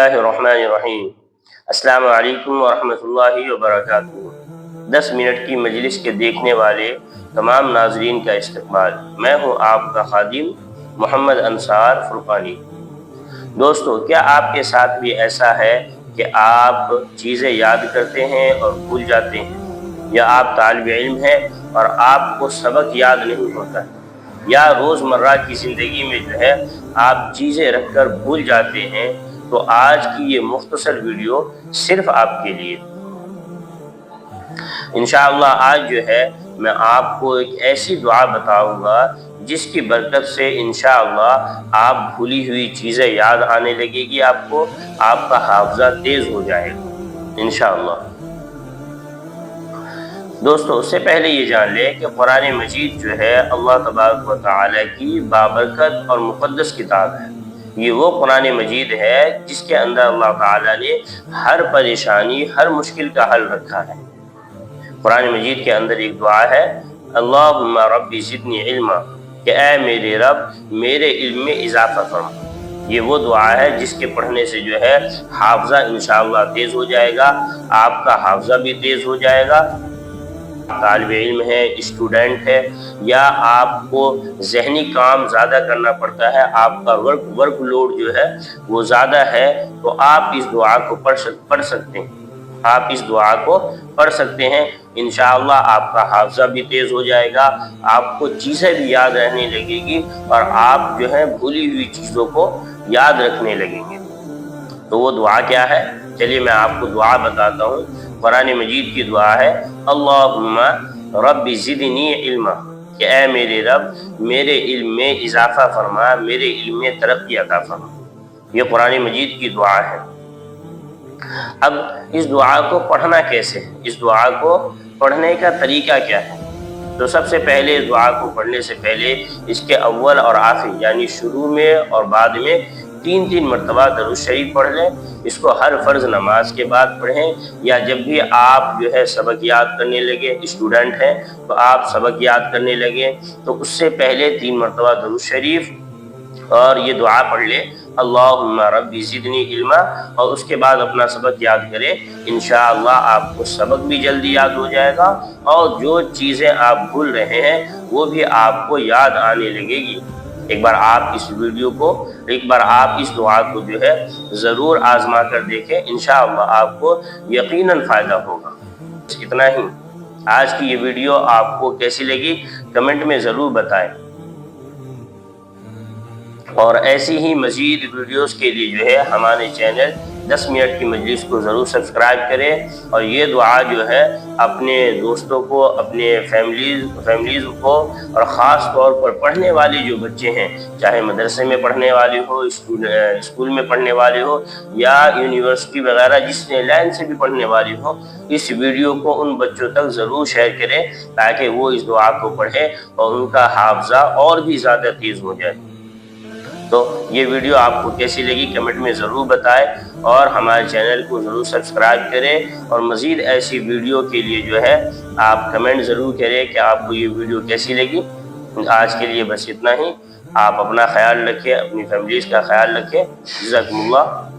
اللہ الرحمن الرحیم۔ السلام علیکم ورحمۃ اللہ وبرکاتہ۔ 10 منٹ کی مجلس کے دیکھنے والے تمام ناظرین کا استقبال۔ میں ہوں آپ کا خادم محمد انصار فرقانی۔ دوستو، کیا آپ کے ساتھ بھی ایسا ہے کہ آپ چیزیں یاد کرتے ہیں اور بھول جاتے ہیں، یا آپ طالب علم ہیں اور آپ کو سبق یاد نہیں ہوتا ہے، یا روزمرہ کی زندگی میں جو ہے آپ چیزیں رکھ کر بھول جاتے ہیں، تو آج کی یہ مختصر ویڈیو صرف آپ کے لیے۔ انشاءاللہ آج جو ہے میں آپ کو ایک ایسی دعا بتاؤں گا جس کی برکت سے انشاءاللہ آپ بھولی ہوئی چیزیں یاد آنے لگے گی، آپ کو آپ کا حافظہ تیز ہو جائے گا انشاءاللہ۔ دوستو، اس سے پہلے یہ جان لیں کہ قرآن مجید جو ہے اللہ تبارک و تعالی کی بابرکت اور مقدس کتاب ہے۔ یہ وہ قرآن مجید ہے جس کے اندر اللہ تعالیٰ نے ہر پریشانی، ہر مشکل کا حل رکھا ہے۔ قرآن مجید کے اندر ایک دعا ہے، اللہم رب زدنی علما، کہ اے میرے رب میرے علم میں اضافہ فرما۔ یہ وہ دعا ہے جس کے پڑھنے سے جو ہے حافظہ انشاءاللہ تیز ہو جائے گا، آپ کا حافظہ بھی تیز ہو جائے گا۔ طالب علم ہے، اسٹوڈنٹ ہے، یا آپ کو ذہنی کام زیادہ کرنا پڑتا ہے، آپ کا ورک لوڈ جو ہے وہ زیادہ ہے، تو آپ اس دعا کو پڑھ سکتے ہیں۔ آپ اس دعا کو پڑھ سکتے ہیں، انشاءاللہ آپ کا حافظہ بھی تیز ہو جائے گا، آپ کو چیزیں بھی یاد رہنے لگے گی، اور آپ جو ہے بھولی ہوئی چیزوں کو یاد رکھنے لگیں گے۔ تو وہ دعا کیا ہے؟ چلیے میں آپ کو دعا بتاتا ہوں۔ قرآن مجید کی دعا ہے، اللہم رب زدنی علما، کہ اے میرے رب میرے علم میں اضافہ فرما، میرے علم میں ترقی عطا فرما۔ یہ قرآن مجید کی دعا ہے۔ اب اس دعا کو پڑھنا کیسے ہے؟ اس دعا کو پڑھنے کا طریقہ کیا ہے؟ تو سب سے پہلے اس دعا کو پڑھنے سے پہلے اس کے اول اور آخر یعنی شروع میں اور بعد میں 3 مرتبہ درود شریف پڑھ لیں۔ اس کو ہر فرض نماز کے بعد پڑھیں، یا جب بھی آپ جو ہے سبق یاد کرنے لگے، اسٹوڈنٹ ہیں تو آپ سبق یاد کرنے لگے تو اس سے پہلے 3 مرتبہ درود شریف اور یہ دعا پڑھ لیں، اللہم رب زدنی علما، اور اس کے بعد اپنا سبق یاد کریں۔ انشاءاللہ آپ کو سبق بھی جلدی یاد ہو جائے گا، اور جو چیزیں آپ بھول رہے ہیں وہ بھی آپ کو یاد آنے لگے گی۔ ایک بار آپ اس ویڈیو کو، ایک بار آپ اس دعا کو جو ہے ضرور آزما کر دیکھیں، انشاءاللہ آپ کو یقیناً فائدہ ہوگا۔ اتنا ہی۔ آج کی یہ ویڈیو آپ کو کیسی لگی کمنٹ میں ضرور بتائیں، اور ایسی ہی مزید ویڈیوز کے لیے جو ہے ہمارے چینل 10 منٹ کی مجلس کو ضرور سبسکرائب کریں، اور یہ دعا جو ہے اپنے دوستوں کو، اپنے فیملیز کو، اور خاص طور پر پڑھنے والے جو بچے ہیں، چاہے مدرسے میں پڑھنے والے ہو، اسکول میں پڑھنے والے ہو، یا یونیورسٹی وغیرہ جس لائن سے بھی پڑھنے والے ہو، اس ویڈیو کو ان بچوں تک ضرور شیئر کریں تاکہ وہ اس دعا کو پڑھیں اور ان کا حافظہ اور بھی زیادہ تیز ہو جائے۔ تو یہ ویڈیو آپ کو کیسی لگی کمنٹ میں ضرور بتائیں، اور ہمارے چینل کو ضرور سبسکرائب کریں، اور مزید ایسی ویڈیو کے لیے جو ہے آپ کمنٹ ضرور کریں کہ آپ کو یہ ویڈیو کیسی لگی۔ آج کے لیے بس اتنا ہی۔ آپ اپنا خیال رکھیں، اپنی فیملیز کا خیال رکھیں۔ جزاکم اللہ۔